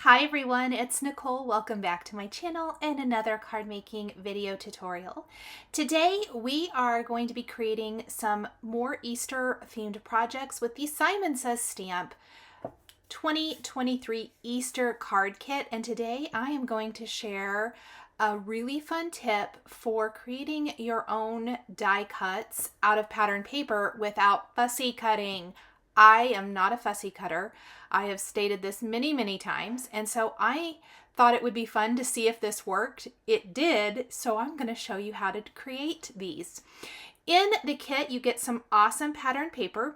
Hi everyone, it's Nicole. Welcome back to my channel and another card making video tutorial. Today we are going to be creating some more Easter themed projects with the Simon Says stamp 2023 Easter card kit, and today I am going to share a really fun tip for creating your own die cuts out of pattern paper without fussy cutting. I am not a fussy cutter. I have stated this many times, and so I thought it would be fun to see if this worked. It did, so I'm going to show you how to create these. In the kit, you get some awesome pattern paper,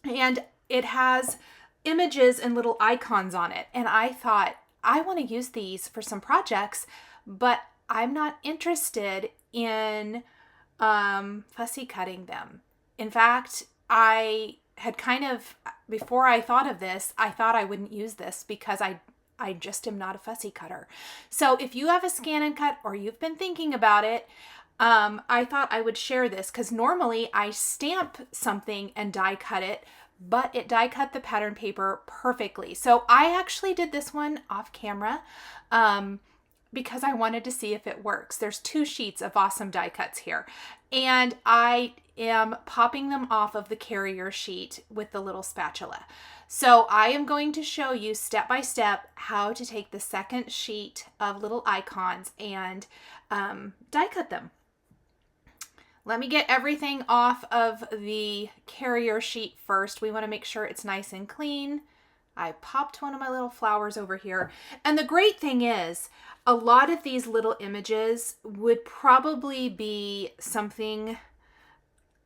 and it has images and little icons on it, and I thought, I want to use these for some projects, but I'm not interested in fussy cutting them. In fact, I had kind of, before I thought of this, I thought I wouldn't use this because I just am not a fussy cutter. So if you have a scan and cut or you've been thinking about it, I thought I would share this because normally I stamp something and die cut it, but it die cut the pattern paper perfectly. So I actually did this one off camera because I wanted to see if it works. There's 2 sheets of awesome die cuts here, and I am popping them off of the carrier sheet with the little spatula. So I am going to show you step by step how to take the second sheet of little icons and die cut them. Let me get everything off of the carrier sheet first. We want to make sure it's nice and clean. I popped one of my little flowers over here. And the great thing is, a lot of these little images would probably be something,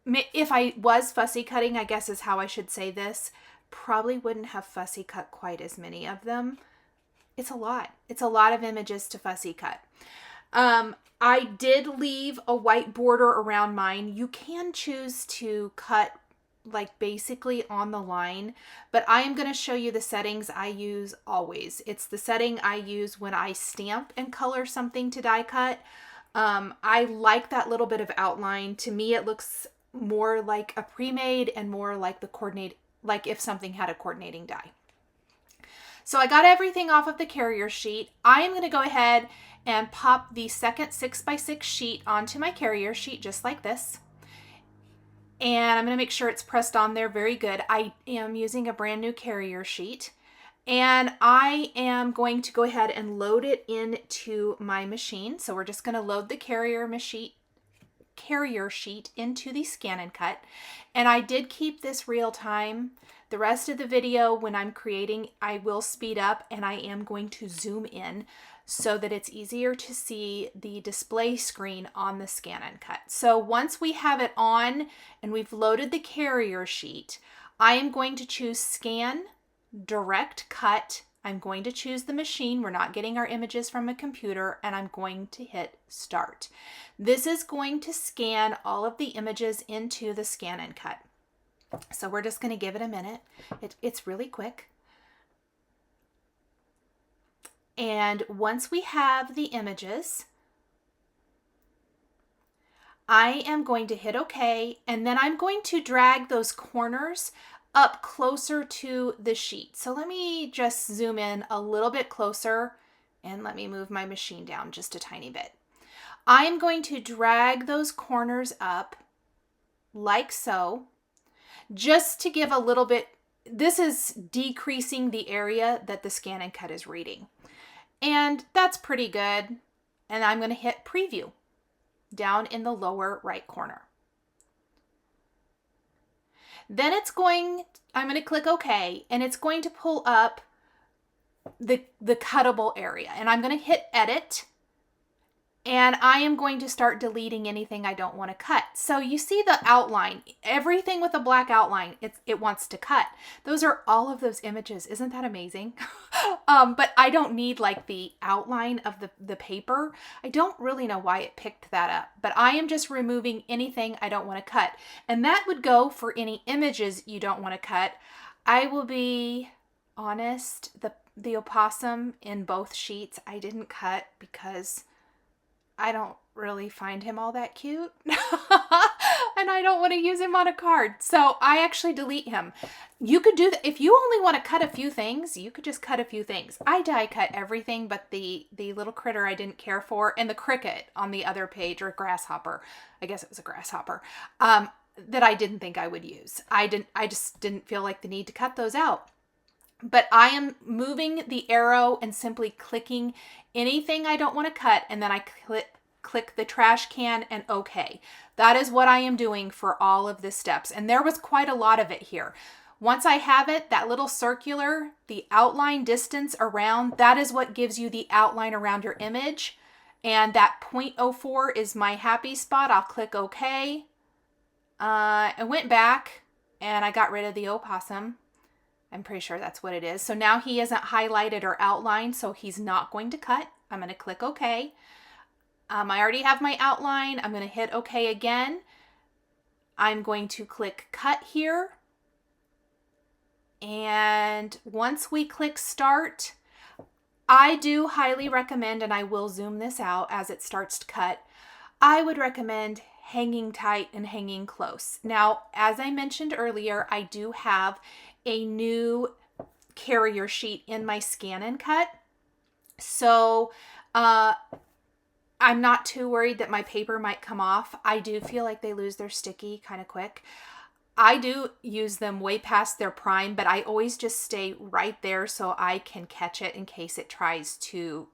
if I was fussy cutting, I guess is how I should say this, probably wouldn't have fussy cut quite as many of them. It's a lot. It's a lot of images to fussy cut. I did leave a white border around mine. You can choose to cut like basically on the line, but I am going to show you the settings I use always. It's the setting I use when I stamp and color something to die cut. I like that little bit of outline. To me, it looks more like a pre-made and more like the coordinate, like if something had a coordinating die. So I got everything off of the carrier sheet. I am going to go ahead and pop the second 6x6 sheet onto my carrier sheet just like this. And I'm going to make sure it's pressed on there very good. I am using a brand new carrier sheet, and I am going to go ahead and load it into my machine. So we're just going to load the carrier sheet into the scan and cut. And I did keep this real time. The rest of the video, when I'm creating, I will speed up and I am going to zoom in so that it's easier to see the display screen on the scan and cut. So once we have it on and we've loaded the carrier sheet, I am going to choose Scan, Direct Cut. I'm going to choose the machine. We're not getting our images from a computer, and I'm going to hit Start. This is going to scan all of the images into the scan and cut. So we're just going to give it a minute. It's really quick. And once we have the images, I am going to hit OK, and then I'm going to drag those corners up closer to the sheet. So let me just zoom in a little bit closer, and let me move my machine down just a tiny bit. I am going to drag those corners up like so, just to give a little bit. This is decreasing the area that the scan and cut is reading. And that's pretty good. And I'm going to hit Preview down in the lower right corner. Then I'm going to click OK, and it's going to pull up the cuttable area. And I'm going to hit Edit, and I am going to start deleting anything I don't want to cut. So you see the outline, everything with a black outline, it wants to cut. Those are all of those images. Isn't that amazing? But I don't need like the outline of the paper. I don't really know why it picked that up, but I am just removing anything I don't want to cut. And that would go for any images you don't want to cut. I will be honest, the opossum in both sheets I didn't cut because I don't really find him all that cute. I and I don't want to use him on a card. So I actually delete him. You could do that. If you only want to cut a few things, you could just cut a few things. I die cut everything but the little critter I didn't care for and the cricket on the other page, or grasshopper. I guess it was a grasshopper. That I didn't think I would use. I just didn't feel like the need to cut those out. But I am moving the arrow and simply clicking anything I don't want to cut, and then I click the trash can and okay. That is what I am doing for all of the steps. And there was quite a lot of it here. Once I have it, that little circular, the outline distance around, that is what gives you the outline around your image. And that 0.04 is my happy spot. I'll click okay. I went back and I got rid of the opossum. I'm pretty sure that's what it is. So now he isn't highlighted or outlined, so he's not going to cut. I'm going to click OK. I already have my outline. I'm going to hit OK again. I'm going to click cut here. And once we click start, I do highly recommend, and I will zoom this out as it starts to cut, I would recommend hanging tight and hanging close. Now, as I mentioned earlier, I do have a new carrier sheet in my scan and cut. So I'm not too worried that my paper might come off. I do feel like they lose their sticky kind of quick. I do use them way past their prime, but I always just stay right there so I can catch it in case it tries to,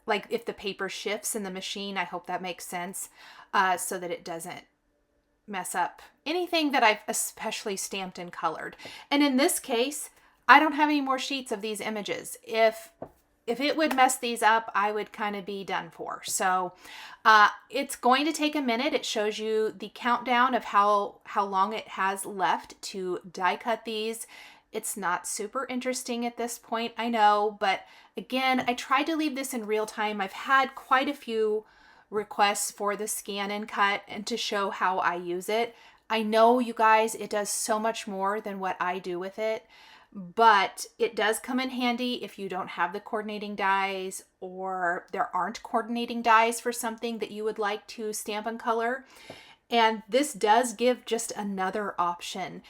like if the paper shifts in the machine, I hope that makes sense, so that it doesn't mess up anything that I've especially stamped and colored. And in this case, I don't have any more sheets of these images. If it would mess these up, I would kind of be done for. So it's going to take a minute. It shows you the countdown of how long it has left to die cut these. It's not super interesting at this point, I know, but again, I tried to leave this in real time. I've had quite a few requests for the scan and cut and to show how I use it. I know, you guys, it does so much more than what I do with it, but it does come in handy if you don't have the coordinating dies or there aren't coordinating dies for something that you would like to stamp and color. And this does give just another option.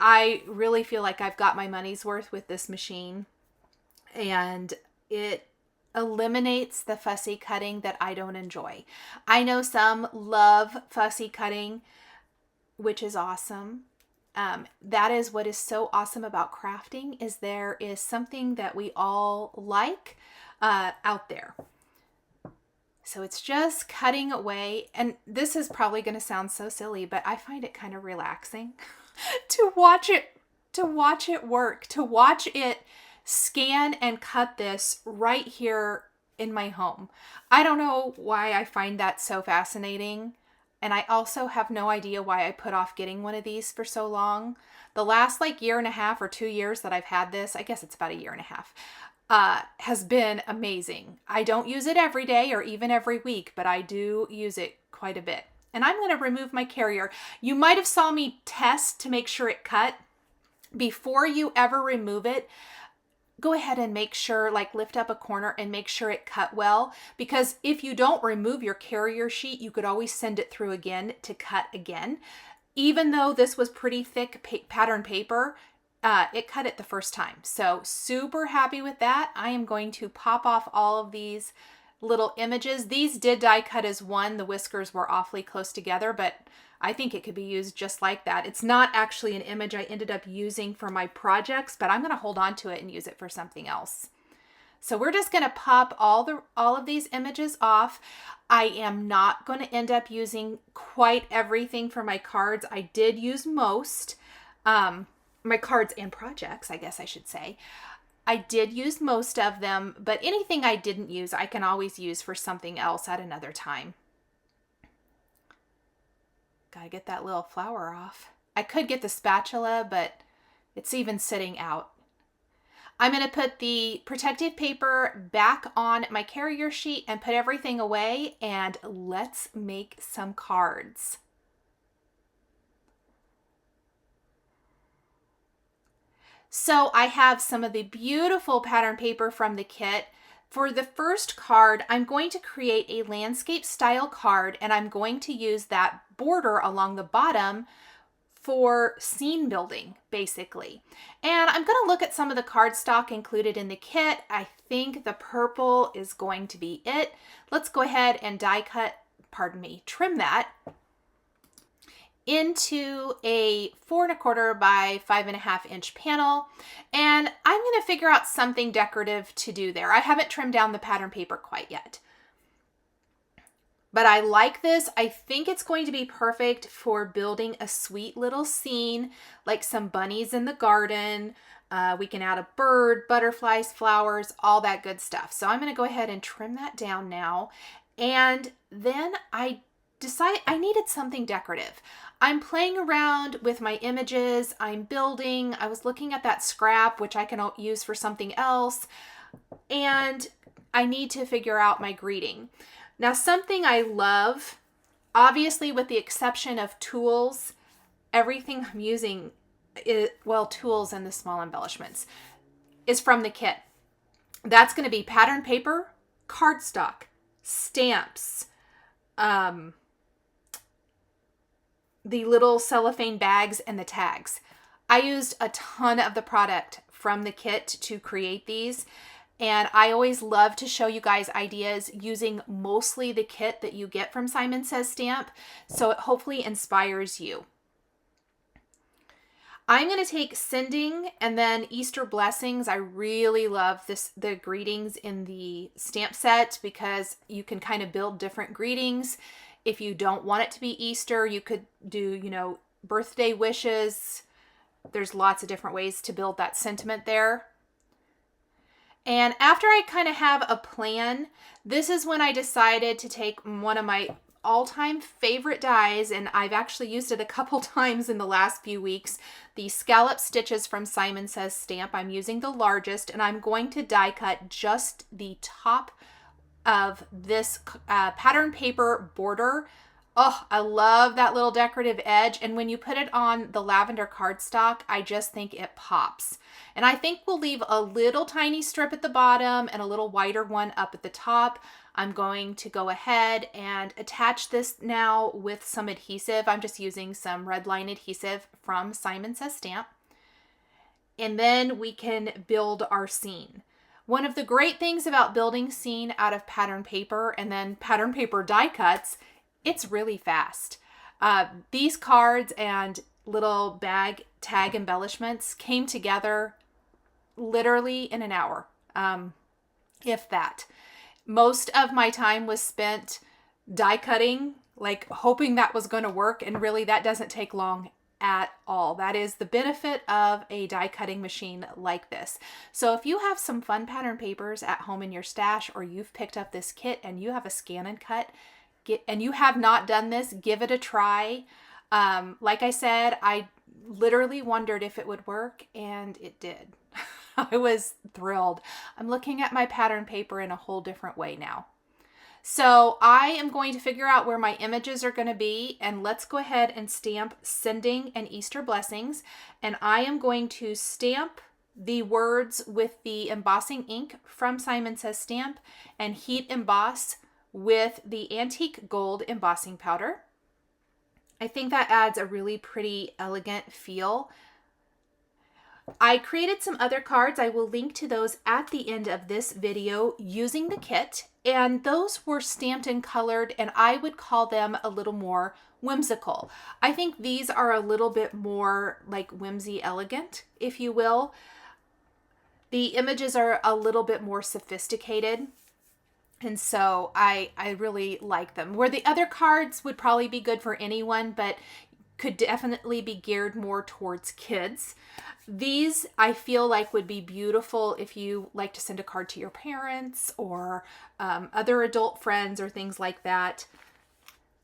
I really feel like I've got my money's worth with this machine, and it eliminates the fussy cutting that I don't enjoy. I know some love fussy cutting, which is awesome. That is what is so awesome about crafting, is there is something that we all like out there. So it's just cutting away, and this is probably going to sound so silly, but I find it kind of relaxing to watch it work, to watch it scan and cut this right here in my home. I don't know why I find that so fascinating. And I also have no idea why I put off getting one of these for so long. The last year and a half or 2 years that I've had this, I guess it's about a year and a half, has been amazing. I don't use it every day or even every week, but I do use it quite a bit. And I'm going to remove my carrier. You might have saw me test to make sure it cut. Before you ever remove it, go ahead and make sure, lift up a corner and make sure it cut well, because if you don't remove your carrier sheet, you could always send it through again to cut again. Even though this was pretty thick pattern paper, it cut it the first time. So super happy with that. I am going to pop off all of these little images. These did die cut as one. The whiskers were awfully close together, but I think it could be used just like that. It's not actually an image I ended up using for my projects, but I'm going to hold on to it and use it for something else. So we're just going to pop all of these images off. I am not going to end up using quite everything for my cards. I did use most, my cards and projects, I guess I should say. I did use most of them, but anything I didn't use, I can always use for something else at another time. Gotta get that little flower off. I could get the spatula, but it's even sitting out. I'm going to put the protective paper back on my carrier sheet and put everything away, and let's make some cards. So I have some of the beautiful pattern paper from the kit. For the first card, I'm going to create a landscape style card, and I'm going to use that border along the bottom for scene building, basically. And I'm going to look at some of the cardstock included in the kit. I think the purple is going to be it. Let's go ahead and trim that into a 4 1/4 by 5 1/2 inch panel. And I'm going to figure out something decorative to do there. I haven't trimmed down the pattern paper quite yet. But I like this. I think it's going to be perfect for building a sweet little scene, like some bunnies in the garden. We can add a bird, butterflies, flowers, all that good stuff. So I'm going to go ahead and trim that down now. And then I decided I needed something decorative. I'm playing around with my images. I'm building. I was looking at that scrap, which I can use for something else. And I need to figure out my greeting. Now, something I love, obviously with the exception of tools, everything I'm using, tools and the small embellishments, is from the kit. That's going to be pattern paper, cardstock, stamps, the little cellophane bags, and the tags. I used a ton of the product from the kit to create these. And I always love to show you guys ideas using mostly the kit that you get from Simon Says Stamp, so it hopefully inspires you. I'm going to take Sending and then Easter Blessings. I really love the greetings in the stamp set because you can kind of build different greetings. If you don't want it to be Easter, you could do, birthday wishes. There's lots of different ways to build that sentiment there. And after I kind of have a plan, this is when I decided to take one of my all-time favorite dies, and I've actually used it a couple times in the last few weeks, the Scallop Stitches from Simon Says Stamp. I'm using the largest, and I'm going to die cut just the top of this pattern paper border. Oh, I love that little decorative edge. And when you put it on the lavender cardstock, I just think it pops. And I think we'll leave a little tiny strip at the bottom and a little wider one up at the top. I'm going to go ahead and attach this now with some adhesive. I'm just using some red line adhesive from Simon Says Stamp. And then we can build our scene. One of the great things about building scene out of pattern paper and then pattern paper die cuts, it's really fast. These cards and little bag tag embellishments came together literally in an hour, if that. Most of my time was spent die cutting, like hoping that was going to work, and really that doesn't take long at all. That is the benefit of a die cutting machine like this. So if you have some fun pattern papers at home in your stash, or you've picked up this kit and you have a scan and cut, and you have not done this, give it a try. Like I said, I literally wondered if it would work, and it did. I was thrilled. I'm looking at my pattern paper in a whole different way now. So I am going to figure out where my images are going to be, and let's go ahead and stamp Sending and Easter Blessings. And I am going to stamp the words with the embossing ink from Simon Says Stamp and heat emboss with the antique gold embossing powder. I think that adds a really pretty elegant feel. I created some other cards. I will link to those at the end of this video using the kit, and those were stamped and colored, and I would call them a little more whimsical. I think these are a little bit more like whimsy elegant, if you will. The images are a little bit more sophisticated. And so I really like them. Where the other cards would probably be good for anyone, but could definitely be geared more towards kids. These I feel like would be beautiful if you like to send a card to your parents or other adult friends or things like that.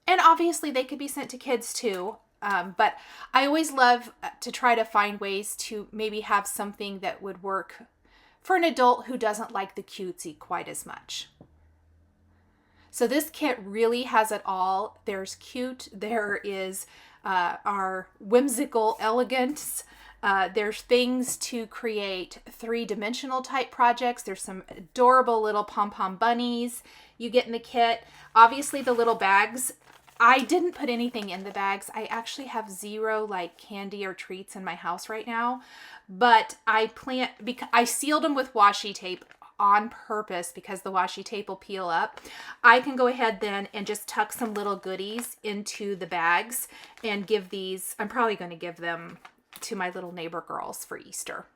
And obviously they could be sent to kids too. But I always love to try to find ways to maybe have something that would work for an adult who doesn't like the cutesy quite as much. So this kit really has it all. There's cute, there is our whimsical elegance, There's things to create three-dimensional type projects. There's some adorable little pom-pom bunnies you get in the kit. Obviously the little bags, I didn't put anything in the bags. I actually have zero like candy or treats in my house right now, but I sealed them with washi tape on purpose because the washi tape will peel up. I can go ahead then and just tuck some little goodies into the bags and give these, I'm probably going to give them to my little neighbor girls for Easter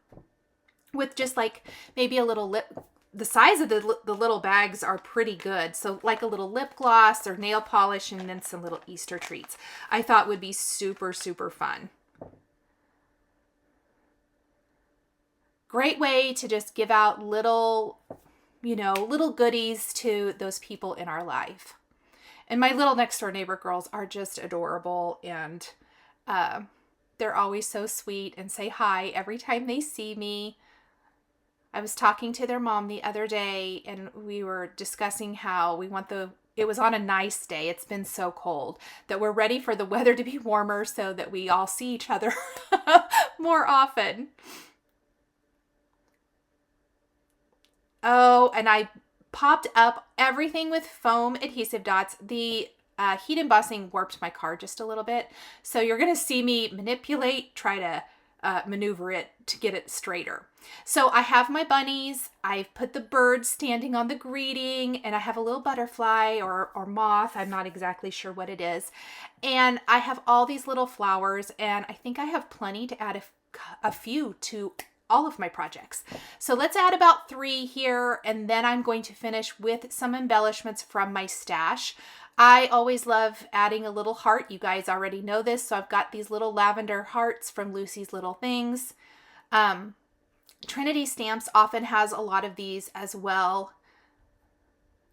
with just like maybe a little lip. The size of the little bags are pretty good. So like a little lip gloss or nail polish and then some little Easter treats. I thought would be super, super fun. Great way to just give out little, little goodies to those people in our life. And my little next door neighbor girls are just adorable, and they're always so sweet and say hi every time they see me. I was talking to their mom the other day and we were discussing how it was on a nice day. It's been so cold that we're ready for the weather to be warmer so that we all see each other more often. Oh, and I popped up everything with foam adhesive dots. The heat embossing warped my card just a little bit. So you're going to see me try to maneuver it to get it straighter. So I have my bunnies. I've put the bird standing on the greeting, and I have a little butterfly or moth. I'm not exactly sure what it is. And I have all these little flowers, and I think I have plenty to add a few to all of my projects. So let's add about 3 here, and then I'm going to finish with some embellishments from my stash. I always love adding a little heart. You guys already know this. So I've got these little lavender hearts from Lucy's Little Things. Trinity Stamps often has a lot of these as well.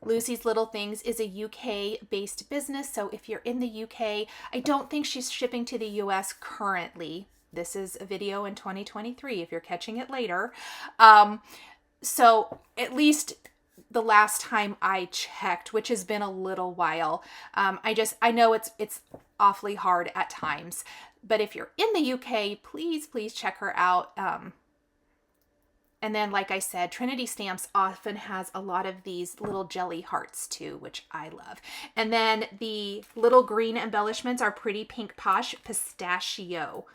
Lucy's Little Things is a UK-based business. So if you're in the UK, I don't think she's shipping to the US currently. This is a video in 2023 if you're catching it later. So at least the last time I checked, which has been a little while, I know it's awfully hard at times, but if you're in the UK, please check her out. And then, like I said, Trinity Stamps often has a lot of these little jelly hearts too, which I love. And then the little green embellishments are Pretty Pink Posh Pistachio.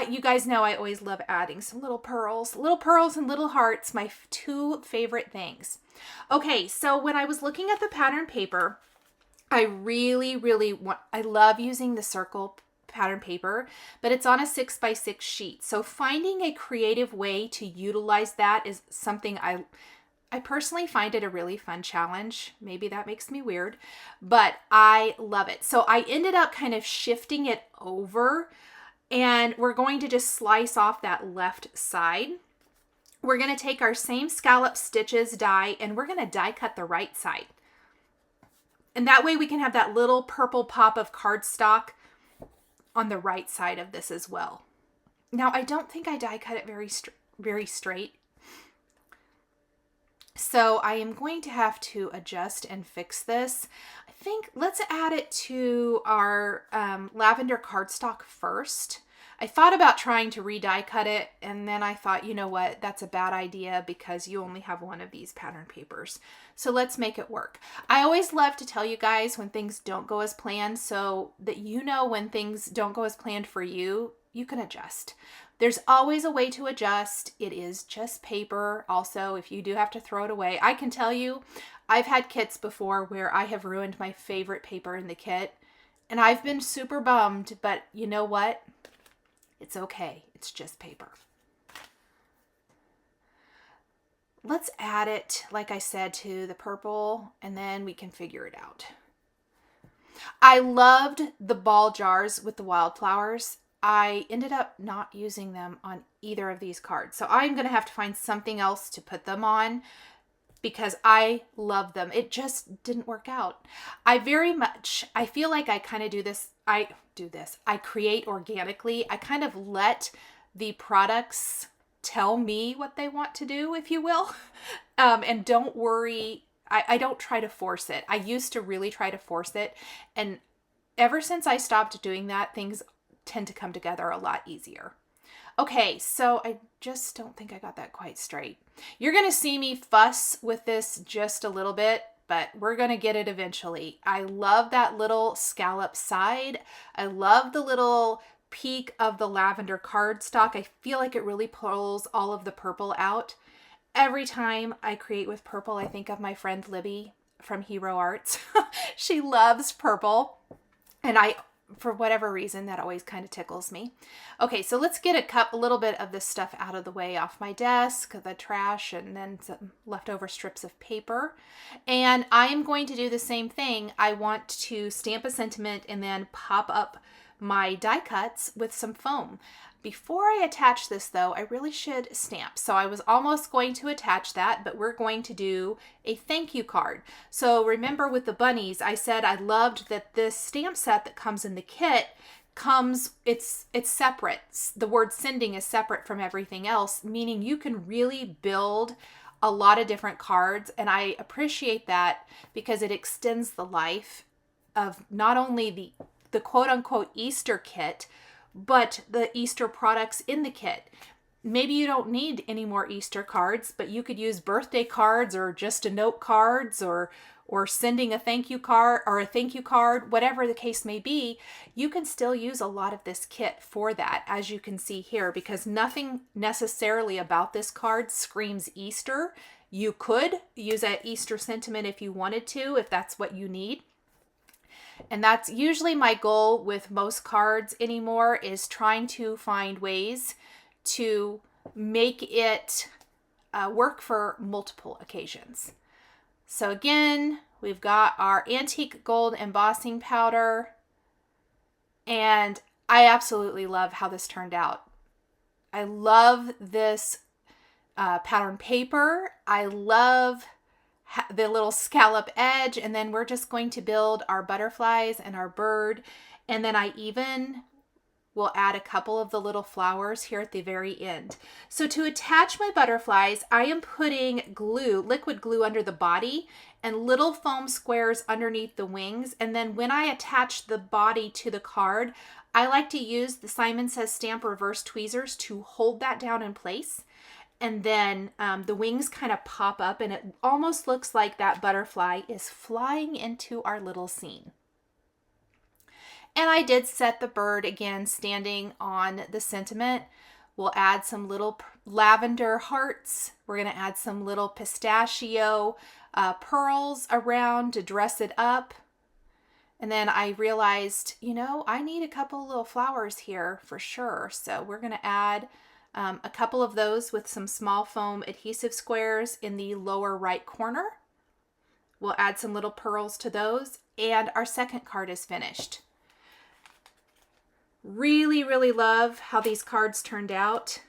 You guys know I always love adding some little pearls and little hearts, my 2 favorite things. Okay, so when I was looking at the pattern paper, I love using the circle pattern paper, but it's on a 6x6 sheet. So finding a creative way to utilize that is something I personally find it a really fun challenge. Maybe that makes me weird, but I love it. So I ended up kind of shifting it over, and we're going to just slice off that left side. We're going to take our same scallop stitches die, and we're going to die cut the right side. And that way we can have that little purple pop of cardstock on the right side of this as well. Now, I don't think I die cut it very straight. So I am going to have to adjust and fix this. I think let's add it to our lavender cardstock first. I thought about trying to re-die cut it, and then I thought, you know what, that's a bad idea because you only have one of these pattern papers. So let's make it work. I always love to tell you guys when things don't go as planned, so that you know when things don't go as planned for you, you can adjust. There's always a way to adjust. It is just paper. Also, if you do have to throw it away, I can tell you, I've had kits before where I have ruined my favorite paper in the kit, and I've been super bummed, but you know what? It's okay. It's just paper. Let's add it, like I said, to the purple, and then we can figure it out. I loved the ball jars with the wildflowers. I ended up not using them on either of these cards. So I'm going to have to find something else to put them on because I love them. It just didn't work out. I feel like I kind of do this. I create organically. I kind of let the products tell me what they want to do, if you will. And don't worry. I don't try to force it. I used to really try to force it. And ever since I stopped doing that, things tend to come together a lot easier. Okay, so I just don't think I got that quite straight. You're going to see me fuss with this just a little bit, but we're going to get it eventually. I love that little scallop side. I love the little peak of the lavender cardstock. I feel like it really pulls all of the purple out. Every time I create with purple, I think of my friend Libby from Hero Arts. She loves purple, and for whatever reason, that always kind of tickles me. Okay, so let's get a little bit of this stuff out of the way off my desk, the trash, and then some leftover strips of paper. And I am going to do the same thing. I want to stamp a sentiment and then pop up my die cuts with some foam. Before I attach this though, I really should stamp. So I was almost going to attach that, but we're going to do a thank you card. So remember with the bunnies, I said I loved that this stamp set that comes in the kit it's separate. The word sending is separate from everything else, meaning you can really build a lot of different cards. And I appreciate that because it extends the life of not only the quote unquote Easter kit, but the Easter products in the kit. Maybe you don't need any more Easter cards, but you could use birthday cards or just a note cards or sending a thank you card or a thank you card, whatever the case may be. You can still use a lot of this kit for that, as you can see here, because nothing necessarily about this card screams Easter. You could use an Easter sentiment if you wanted to, if that's what you need. And that's usually my goal with most cards anymore, is trying to find ways to make it work for multiple occasions. So again, we've got our antique gold embossing powder, and I absolutely love how this turned out. I love this pattern paper. I love the little scallop edge, and then we're just going to build our butterflies and our bird, and then I even will add a couple of the little flowers here at the very end. So to attach my butterflies, I am putting glue, liquid glue, under the body and little foam squares underneath the wings, and then when I attach the body to the card, I like to use the Simon Says Stamp reverse tweezers to hold that down in place. And then the wings kind of pop up, and it almost looks like that butterfly is flying into our little scene. And I did set the bird again standing on the sentiment. We'll add some little lavender hearts. We're going to add some little pistachio pearls around to dress it up. And then I realized, I need a couple little flowers here for sure. So we're going to add a couple of those with some small foam adhesive squares in the lower right corner. We'll add some little pearls to those, and our second card is finished. Really, really love how these cards turned out.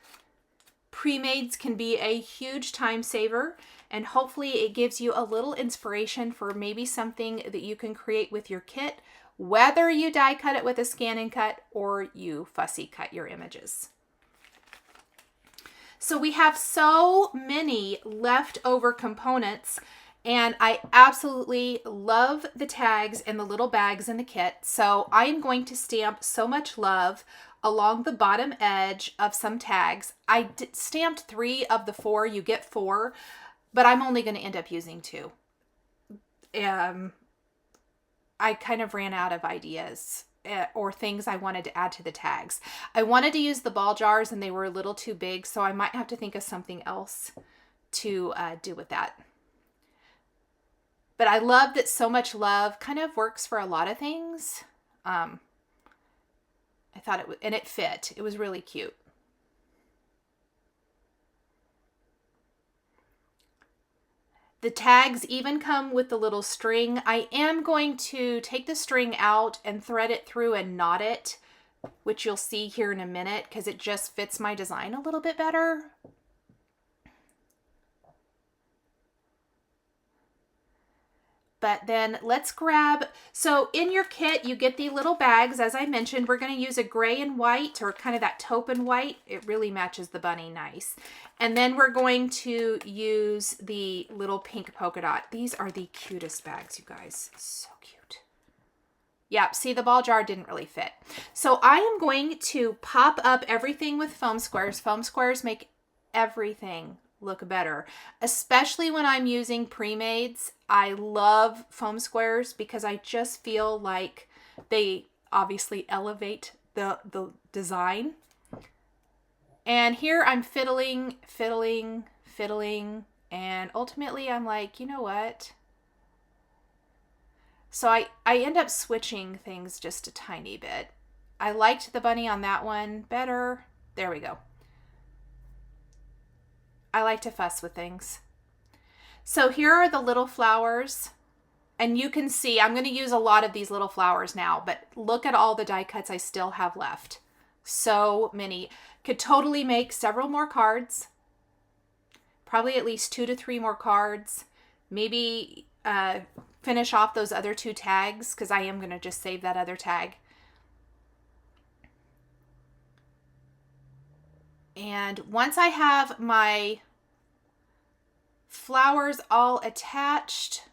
Pre-mades can be a huge time saver, and hopefully it gives you a little inspiration for maybe something that you can create with your kit, whether you die cut it with a scan and cut or you fussy cut your images. So we have so many leftover components, and I absolutely love the tags and the little bags in the kit. So I'm going to stamp So Much Love along the bottom edge of some tags. I stamped 3 of the 4. You get 4, but I'm only going to end up using 2. I kind of ran out of ideas or things I wanted to add to the tags. I wanted to use the ball jars, and they were a little too big, so I might have to think of something else to do with that. But I love that So Much Love kind of works for a lot of things. I thought it would, and it fit. It was really cute. The tags even come with the little string. I am going to take the string out and thread it through and knot it, which you'll see here in a minute, because it just fits my design a little bit better. But then let's grab, so in your kit, you get the little bags. As I mentioned, we're going to use a gray and white, or kind of that taupe and white. It really matches the bunny nice. And then we're going to use the little pink polka dot. These are the cutest bags, you guys. So cute. Yeah, see, the ball jar didn't really fit. So I am going to pop up everything with foam squares. Foam squares make everything look better, especially when I'm using pre-mades. I love foam squares because I just feel like they obviously elevate the design. And here I'm fiddling, and ultimately I'm like, you know what? So I end up switching things just a tiny bit. I liked the bunny on that one better. There we go. I like to fuss with things. So here are the little flowers. And you can see, I'm going to use a lot of these little flowers now, but look at all the die cuts I still have left. So many. Could totally make several more cards. Probably at least 2 to 3 more cards. Maybe finish off those other 2 tags, because I am going to just save that other tag. And once I have my flowers all attached,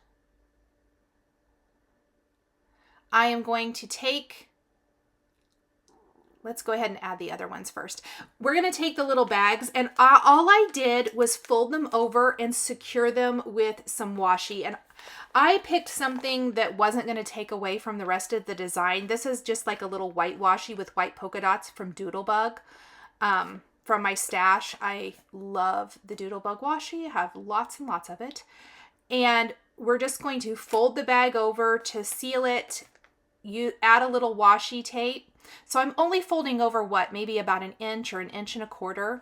I am going to take, let's go ahead and add the other ones first. We're going to take the little bags, and all I did was fold them over and secure them with some washi. And I picked something that wasn't going to take away from the rest of the design. This is just like a little white washi with white polka dots from Doodlebug. From my stash. I love the Doodlebug washi. I have lots and lots of it. And we're just going to fold the bag over to seal it. You add a little washi tape. So I'm only folding over what, maybe about 1 inch or 1 1/4 inches.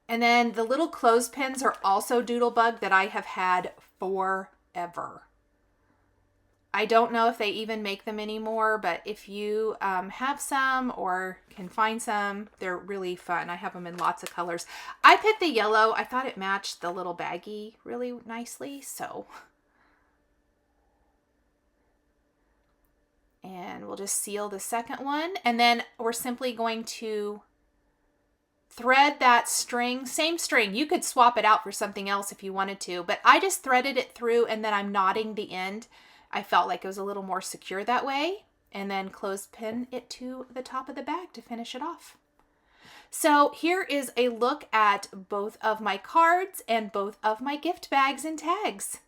And then the little clothespins are also Doodlebug that I have had forever. I don't know if they even make them anymore, but if you have some or can find some, they're really fun. I have them in lots of colors. I picked the yellow. I thought it matched the little baggie really nicely, so. And we'll just seal the second one. And then we're simply going to thread that string, same string. You could swap it out for something else if you wanted to, but I just threaded it through and then I'm knotting the end. I felt like it was a little more secure that way, and then clothespin it to the top of the bag to finish it off. So here is a look at both of my cards and both of my gift bags and tags.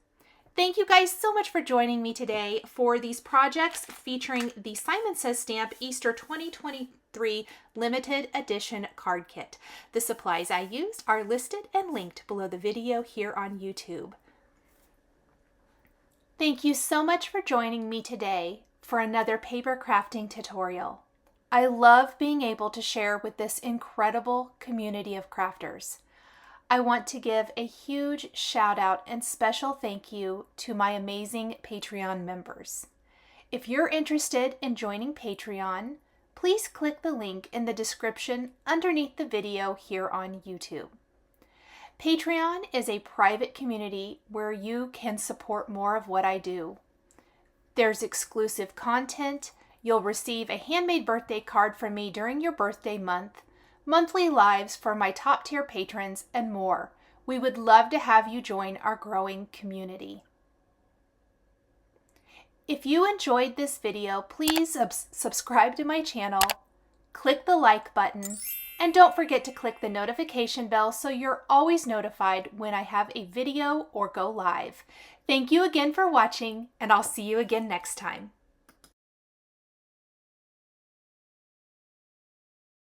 Thank you guys so much for joining me today for these projects featuring the Simon Says Stamp Easter 2023 Limited Edition Card Kit. The supplies I used are listed and linked below the video here on YouTube. Thank you so much for joining me today for another paper crafting tutorial. I love being able to share with this incredible community of crafters. I want to give a huge shout out and special thank you to my amazing Patreon members. If you're interested in joining Patreon, please click the link in the description underneath the video here on YouTube. Patreon is a private community where you can support more of what I do. There's exclusive content, you'll receive a handmade birthday card from me during your birthday month, monthly lives for my top tier patrons, and more. We would love to have you join our growing community. If you enjoyed this video, please subscribe to my channel, click the like button, and don't forget to click the notification bell so you're always notified when I have a video or go live. Thank you again for watching, and I'll see you again next time.